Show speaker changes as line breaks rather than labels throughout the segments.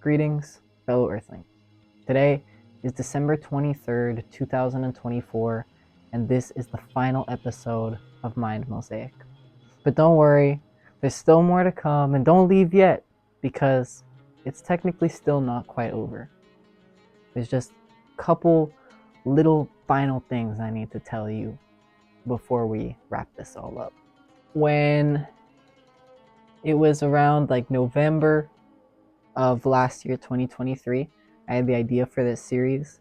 Greetings, fellow Earthlings. Today is December 23rd, 2024, and this is the final episode of MindMosaic. But don't worry, there's still more to come, and don't leave yet, because it's technically still not quite over. There's just a couple little final things I need to tell you before we wrap this all up. When it was around November of last year, 2023, I had the idea for this series.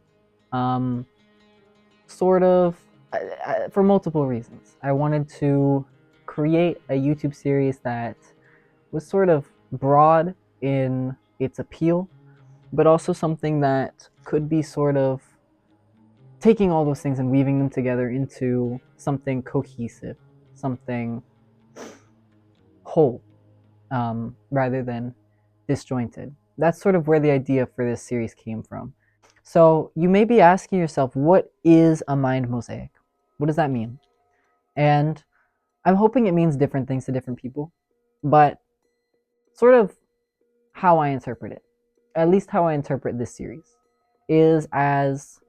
For multiple reasons. I wanted to create a YouTube series that was sort of broad in its appeal, but also something that could be sort of taking all those things and weaving them together into something cohesive, something whole, rather than disjointed. That's sort of where the idea for this series came from. So you may be asking yourself, what is a mind mosaic? What does that mean? And I'm hoping it means different things to different people, but sort of how I interpret it, at least how I interpret this series, is as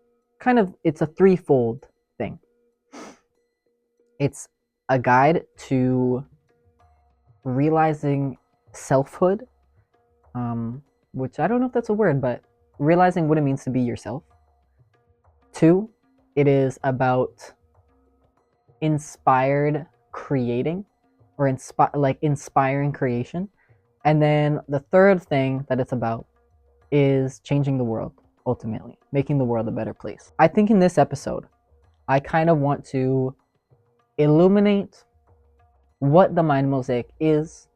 it's a threefold thing. It's a guide to realizing selfhood, which I don't know if that's a word, but realizing what it means to be yourself. 2, it is about inspired creating, or inspiring creation. And then the third thing that it's about is changing the world, ultimately making the world a better place. I think in this episode, I kind of want to illuminate what the mind mosaic is,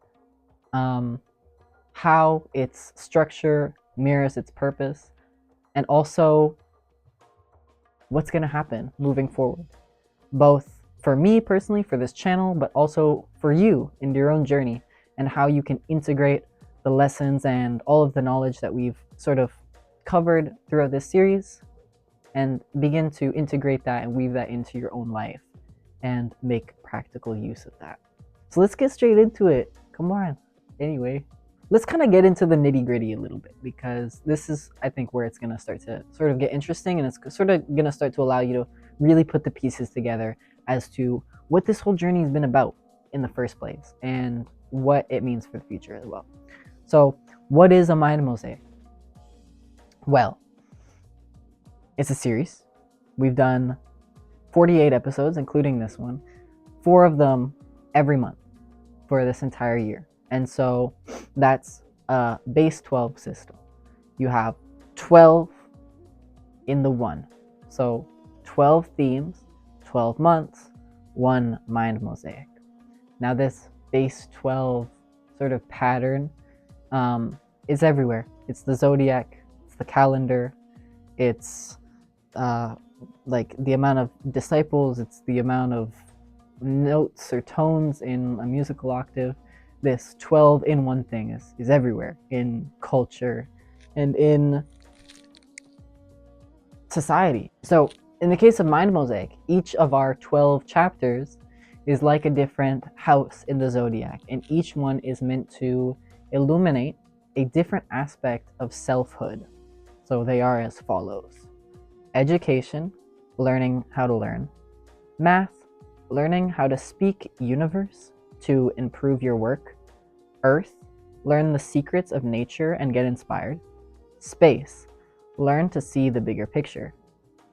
how its structure mirrors its purpose, and also what's going to happen moving forward, both for me personally, for this channel, but also for you in your own journey, and how you can integrate the lessons and all of the knowledge that we've sort of covered throughout this series and begin to integrate that and weave that into your own life and make practical use of that. So let's get straight into it. Come on. Anyway, let's kind of get into the nitty-gritty a little bit, because this is, I think, where it's going to start to sort of get interesting, and it's sort of going to start to allow you to really put the pieces together as to what this whole journey has been about in the first place and what it means for the future as well. So what is a mind mosaic? Well, it's a series. We've done 48 episodes, including this one, 4 of them every month for this entire year. And so that's a base 12 system. You have 12 in the one. So 12 themes, 12 months, 1 mind mosaic. Now this base 12 sort of pattern is everywhere. It's the zodiac, it's the calendar, it's the amount of disciples, it's the amount of notes or tones in a musical octave. This 12 in one thing is everywhere in culture and in society. So in the case of Mind Mosaic, each of our 12 chapters is like a different house in the zodiac, and each one is meant to illuminate a different aspect of selfhood. So they are as follows: education, learning how to learn; math, learning how to speak universe to improve your work; earth, learn the secrets of nature and get inspired; space, learn to see the bigger picture;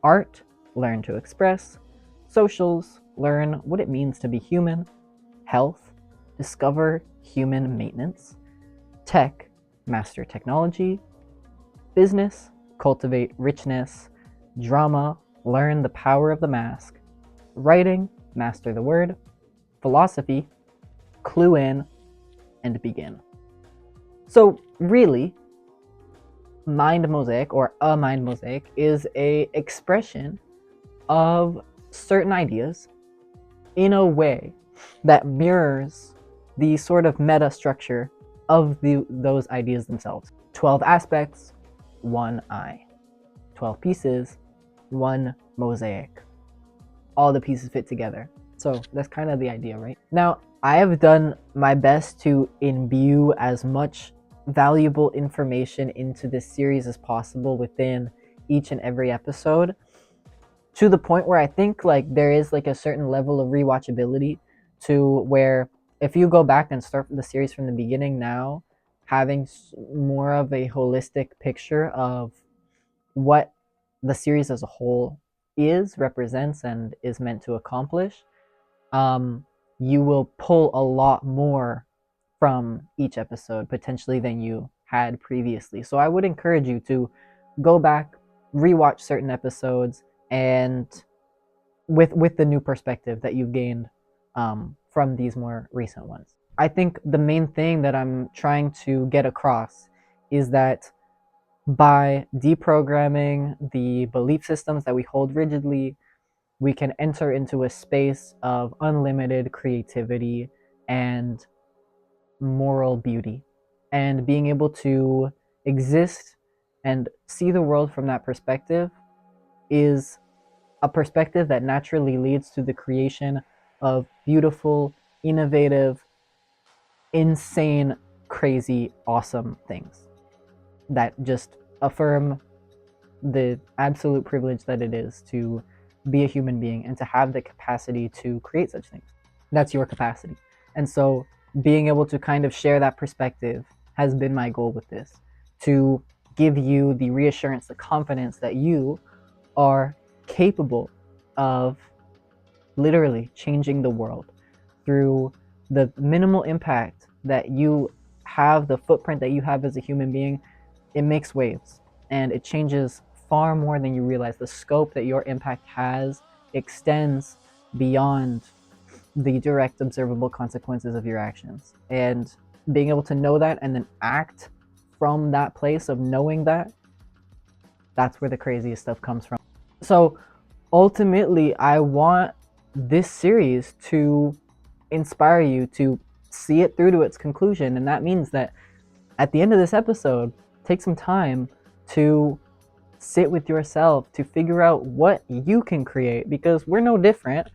art, learn to express; socials, learn what it means to be human; health, discover human maintenance; tech, master technology; business, cultivate richness; drama, learn the power of the mask; writing, master the word; philosophy, clue in and begin. So really, Mind Mosaic, or a Mind Mosaic, is a expression of certain ideas in a way that mirrors the sort of meta structure of those ideas themselves. 12 aspects, 1 eye. 12 pieces, 1 mosaic. All the pieces fit together. So that's kind of the idea, right? Now, I have done my best to imbue as much valuable information into this series as possible within each and every episode, to the point where I think like there is like a certain level of rewatchability, to where if you go back and start the series from the beginning now, having more of a holistic picture of what the series as a whole represents and is meant to accomplish, you will pull a lot more from each episode potentially than you had previously. So I would encourage you to go back, rewatch certain episodes, and with the new perspective that you've gained from these more recent ones. I think the main thing that I'm trying to get across is that by deprogramming the belief systems that we hold rigidly, we can enter into a space of unlimited creativity and moral beauty. And being able to exist and see the world from that perspective is a perspective that naturally leads to the creation of beautiful, innovative, insane, crazy, awesome things that just affirm the absolute privilege that it is to be a human being and to have the capacity to create such things. That's your capacity. And so being able to kind of share that perspective has been my goal with this, to give you the reassurance, the confidence that you are capable of literally changing the world through the minimal impact that you have, the footprint that you have as a human being. It makes waves and it changes far more than you realize. The scope that your impact has extends beyond the direct observable consequences of your actions. And being able to know that and then act from that place of knowing that, that's where the craziest stuff comes from. So ultimately, I want this series to inspire you to see it through to its conclusion. And that means that at the end of this episode, take some time to sit with yourself, to figure out what you can create, because we're no different.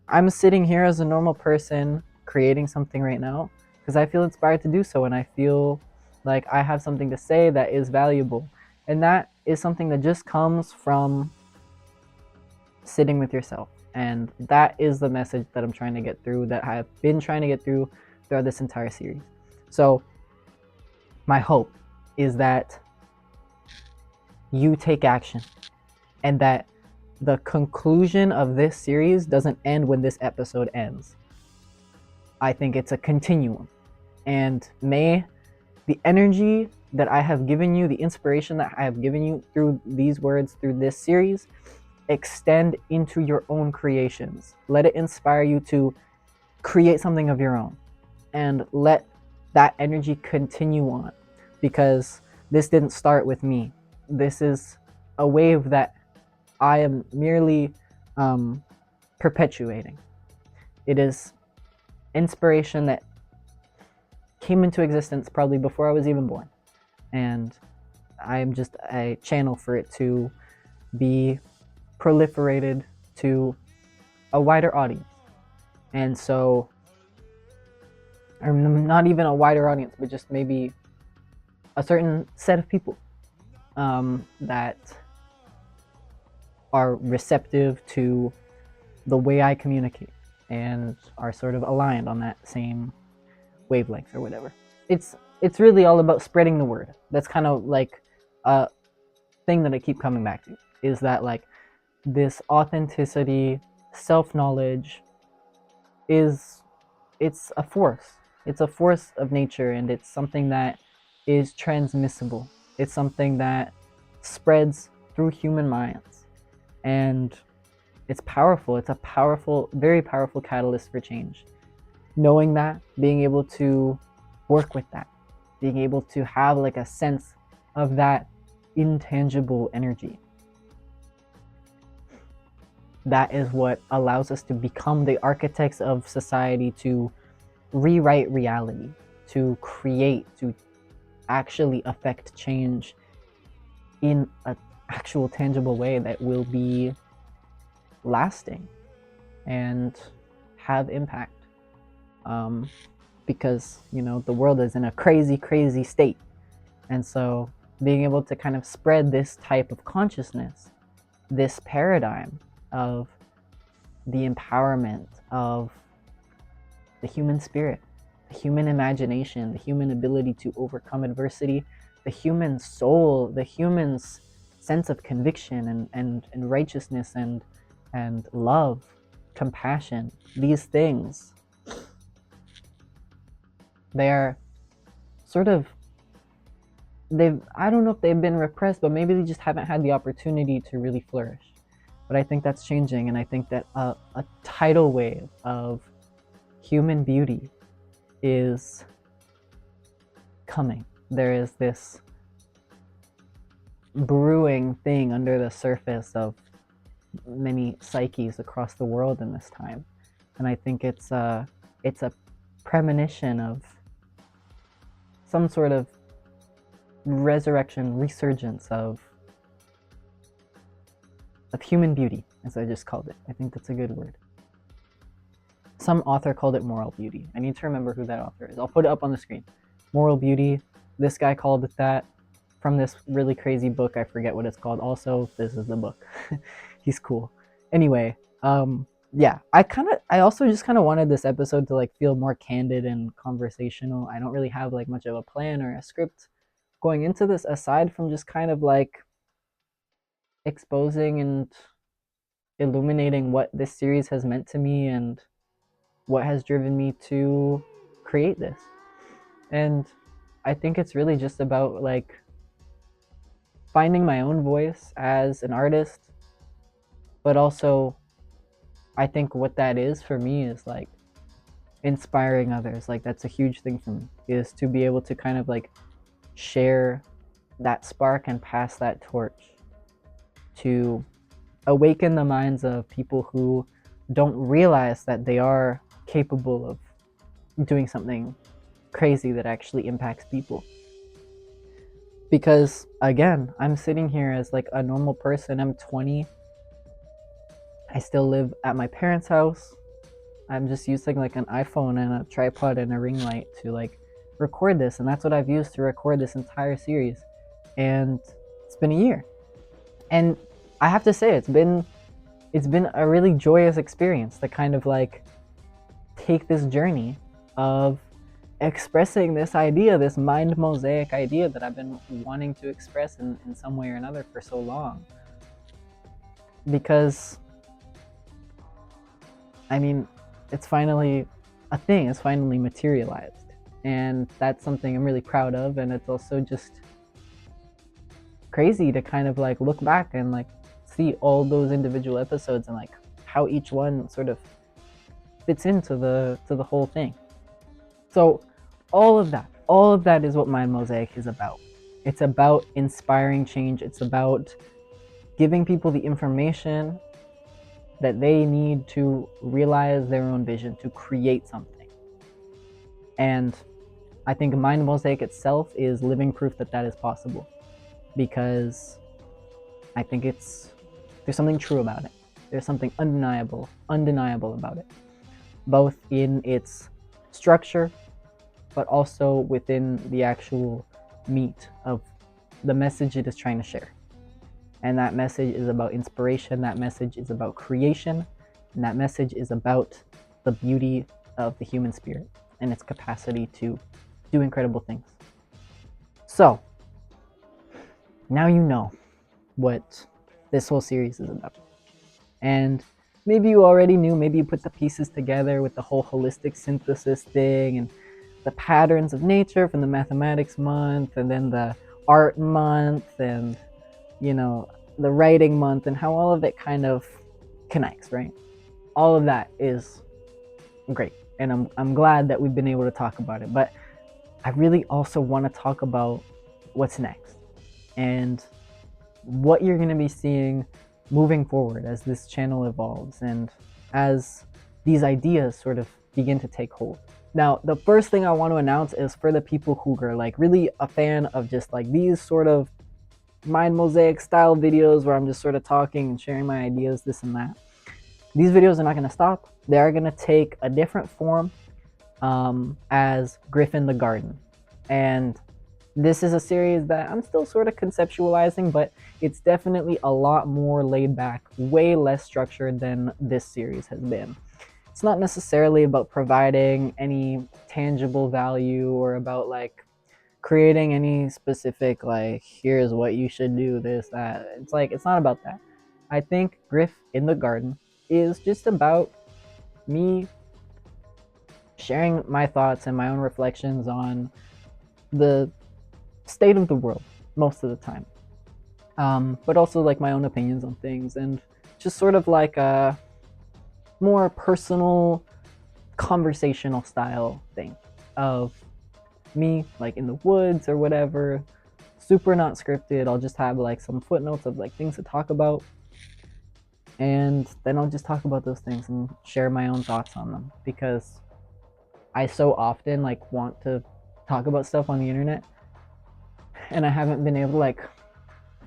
I'm sitting here as a normal person creating something right now because I feel inspired to do so, and I feel like I have something to say that is valuable. And that is something that just comes from sitting with yourself. And that is the message that I'm trying to get through, that I've been trying to get through throughout this entire series. So my hope is that you take action and that the conclusion of this series doesn't end when this episode ends. I think it's a continuum. And may the energy that I have given you, the inspiration that I have given you through these words, through this series, extend into your own creations. Let it inspire you to create something of your own, and let that energy continue on, because this didn't start with me. This is a wave that I am merely perpetuating. It is inspiration that came into existence probably before I was even born, and I am just a channel for it to be proliferated to a wider audience. And so, or not even a wider audience, but just maybe a certain set of people that are receptive to the way I communicate and are sort of aligned on that same wavelength or whatever. It's really all about spreading the word. That's kind of like a thing that I keep coming back to, is that like this authenticity, self-knowledge it's a force. It's a force of nature, and it's something that is transmissible. It's something that spreads through human minds, and it's powerful. It's a powerful, very powerful catalyst for change. Knowing that, being able to work with that, being able to have like a sense of that intangible energy, that is what allows us to become the architects of society, to rewrite reality, to create, to actually affect change in an actual tangible way that will be lasting and have impact. Because, you know, the world is in a crazy, crazy state. And so being able to kind of spread this type of consciousness, this paradigm of the empowerment of the human spirit, the human imagination, the human ability to overcome adversity, the human soul, the human's sense of conviction and righteousness and love, compassion, these things, they're sort of, I don't know if they've been repressed, but maybe they just haven't had the opportunity to really flourish. But I think that's changing, and I think that a tidal wave of human beauty is coming. There is this brewing thing under the surface of many psyches across the world in this time, and I think it's a premonition of some sort of resurrection, resurgence of human beauty, as I just called it. I think that's a good word. Some author called it moral beauty. I need to remember who that author is. I'll put it up on the screen. Moral beauty. This guy called it that from this really crazy book. I forget what it's called. Also, this is the book. He's cool. Anyway, yeah, I also just kind of wanted this episode to like feel more candid and conversational. I don't really have like much of a plan or a script going into this, aside from just kind of like exposing and illuminating what this series has meant to me and what has driven me to create this. And I think it's really just about like finding my own voice as an artist, but also I think what that is for me is like inspiring others. Like that's a huge thing for me, is to be able to kind of like share that spark and pass that torch to awaken the minds of people who don't realize that they are capable of doing something crazy that actually impacts people. Because again, I'm sitting here as like a normal person. I'm 20. I still live at my parents' house. I'm just using like an iPhone and a tripod and a ring light to like record this, and that's what I've used to record this entire series. And it's been a year, and I have to say it's been a really joyous experience to kind of like take this journey of expressing this idea, this mind mosaic idea that I've been wanting to express in some way or another for so long. Because I mean, it's finally a thing, it's finally materialized, and that's something I'm really proud of. And it's also just crazy to kind of like look back and like see all those individual episodes and like how each one sort of fits into the whole thing. So all of that is what MindMosaic is about. It's about inspiring change. It's about giving people the information that they need to realize their own vision, to create something. And I think MindMosaic itself is living proof that that is possible, because I think there's something true about it. There's something undeniable about it, both in its structure, but also within the actual meat of the message it is trying to share. And that message is about inspiration, that message is about creation, and that message is about the beauty of the human spirit and its capacity to do incredible things. So, now you know what this whole series is about. And maybe you already knew, maybe you put the pieces together with the whole holistic synthesis thing and the patterns of nature from the mathematics month, and then the art month, and you know, the writing month, and how all of it kind of connects, right? All of that is great, and I'm glad that we've been able to talk about it. But I really also want to talk about what's next and what you're going to be seeing moving forward as this channel evolves and as these ideas sort of begin to take hold. Now, the first thing I want to announce is for the people who are like really a fan of just like these sort of MindMosaic style videos where I'm just sort of talking and sharing my ideas, this and that. These videos are not going to stop. They are going to take a different form as Griff in the Garden. And This is a series that I'm still sort of conceptualizing, but it's definitely a lot more laid back, way less structured than this series has been. It's not necessarily about providing any tangible value or about like creating any specific like here's what you should do, this, that. It's like it's not about that. I think Griff in the Garden is just about me sharing my thoughts and my own reflections on the state of the world most of the time, but also like my own opinions on things, and just sort of like a more personal conversational style thing of me like in the woods or whatever, super not scripted. I'll just have like some footnotes of like things to talk about, and then I'll just talk about those things and share my own thoughts on them, because I so often like want to talk about stuff on the internet and I haven't been able to like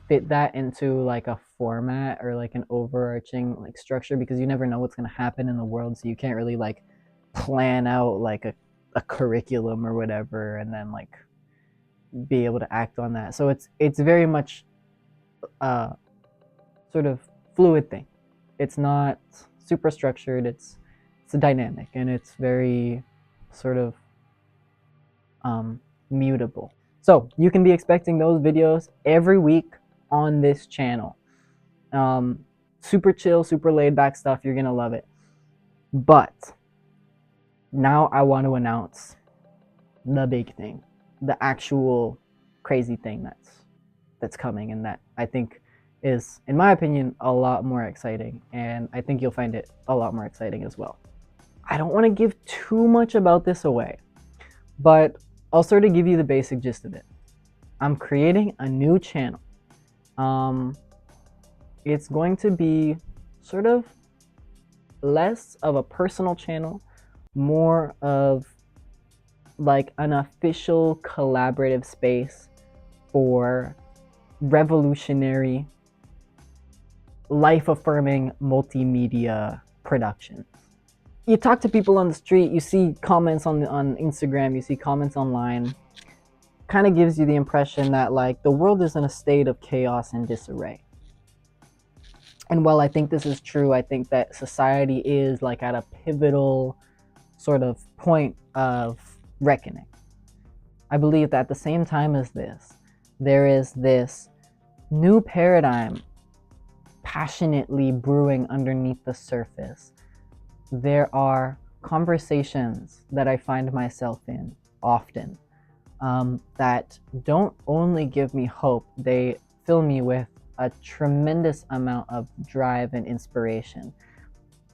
fit that into like a format or like an overarching like structure, because you never know what's going to happen in the world, so you can't really like plan out like a curriculum or whatever and then like be able to act on that. So it's very much a sort of fluid thing. It's not super structured. It's a dynamic, and it's very sort of mutable. So you can be expecting those videos every week on this channel. Super chill, super laid back stuff. You're gonna love it. But now I want to announce the big thing, the actual crazy thing that's coming, and that I think is, in my opinion, a lot more exciting, and I think you'll find it a lot more exciting as well. I don't want to give too much about this away, but I'll sort of give you the basic gist of it. I'm creating a new channel. It's going to be sort of less of a personal channel, more of like an official collaborative space for revolutionary, life-affirming multimedia productions. You talk to people on the street, you see comments on Instagram, you see comments online, kind of gives you the impression that like the world is in a state of chaos and disarray. And while I think this is true, I think that society is like at a pivotal sort of point of reckoning. I believe that at the same time as this, there is this new paradigm passionately brewing underneath the surface. There are conversations that I find myself in often that don't only give me hope, they fill me with a tremendous amount of drive and inspiration,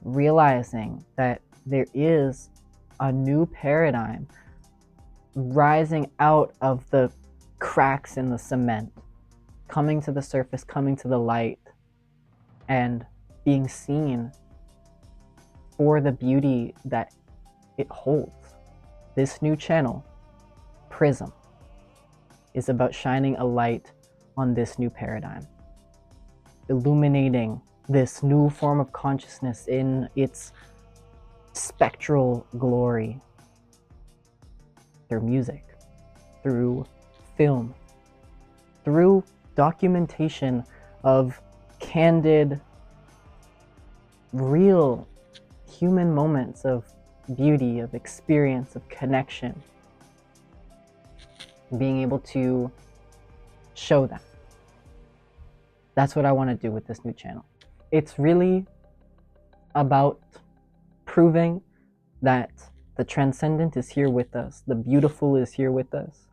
realizing that there is a new paradigm rising out of the cracks in the cement, coming to the surface, coming to the light, and being seen for the beauty that it holds. This new channel, PRISM, is about shining a light on this new paradigm, illuminating this new form of consciousness in its spectral glory through music, through film, through documentation of candid, real human moments of beauty, of experience, of connection, being able to show that. That's what I want to do with this new channel. It's really about proving that the transcendent is here with us, the beautiful is here with us.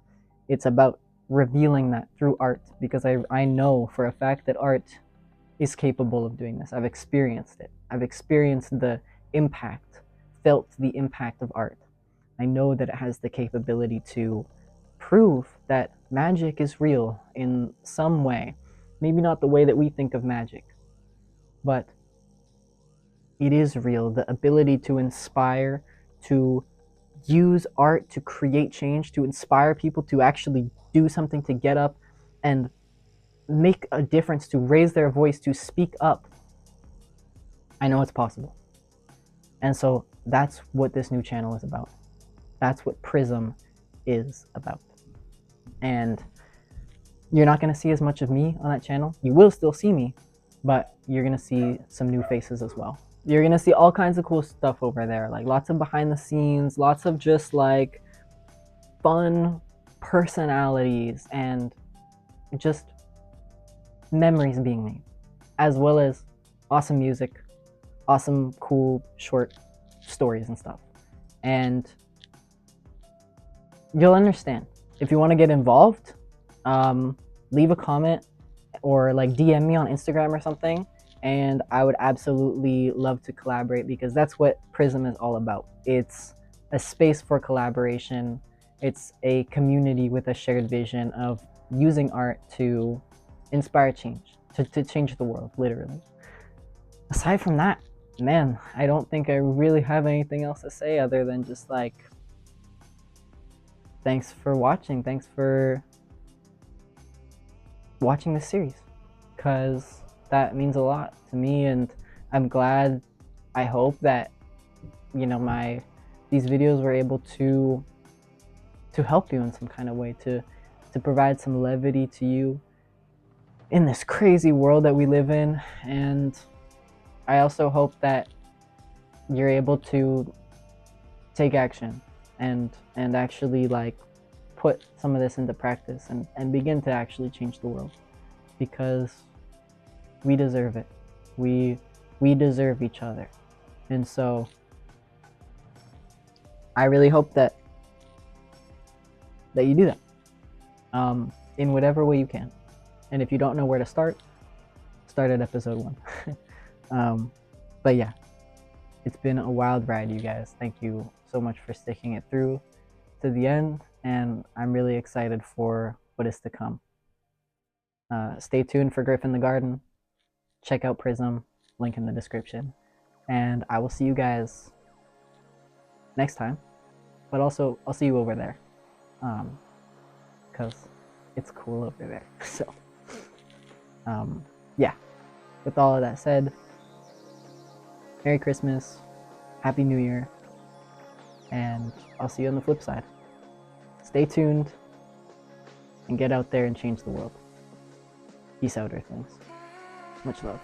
It's about revealing that through art, because I know for a fact that art is capable of doing this. I've experienced it. I've experienced the impact, felt the impact of art. I know that it has the capability to prove that magic is real in some way. Maybe not the way that we think of magic, but it is real. The ability to inspire, to use art to create change, to inspire people to actually do something, to get up and make a difference, to raise their voice, to speak up. I know it's possible. And so that's what this new channel is about. That's what PRISM is about. And you're not going to see as much of me on that channel. You will still see me, but you're going to see some new faces as well. You're going to see all kinds of cool stuff over there, like lots of behind the scenes, lots of just like fun personalities and just memories being made, as well as awesome music, awesome, cool, short stories and stuff. And you'll understand. If you want to get involved, leave a comment or like DM me on Instagram or something, and I would absolutely love to collaborate, because that's what PRISM is all about. It's a space for collaboration. It's a community with a shared vision of using art to inspire change, to change the world, literally. Aside from that, man, I don't think I really have anything else to say other than just like, thanks for watching. Thanks for watching this series, because that means a lot to me, and I'm glad, I hope that, you know, these videos were able to help you in some kind of way, to provide some levity to you in this crazy world that we live in. And I also hope that you're able to take action and actually like put some of this into practice and begin to actually change the world, because we deserve it. We deserve each other. And so I really hope that you do that in whatever way you can. And if you don't know where to start at episode 1. But yeah, it's been a wild ride, you guys. Thank you so much for sticking it through to the end, and I'm really excited for what is to come. Stay tuned for Griff in the Garden. Check out PRISM, link in the description. And I will see you guys next time. But also, I'll see you over there. Because it's cool over there. So, yeah. With all of that said, Merry Christmas, Happy New Year, and I'll see you on the flip side. Stay tuned, and get out there and change the world. Peace out, Earthlings. Much love.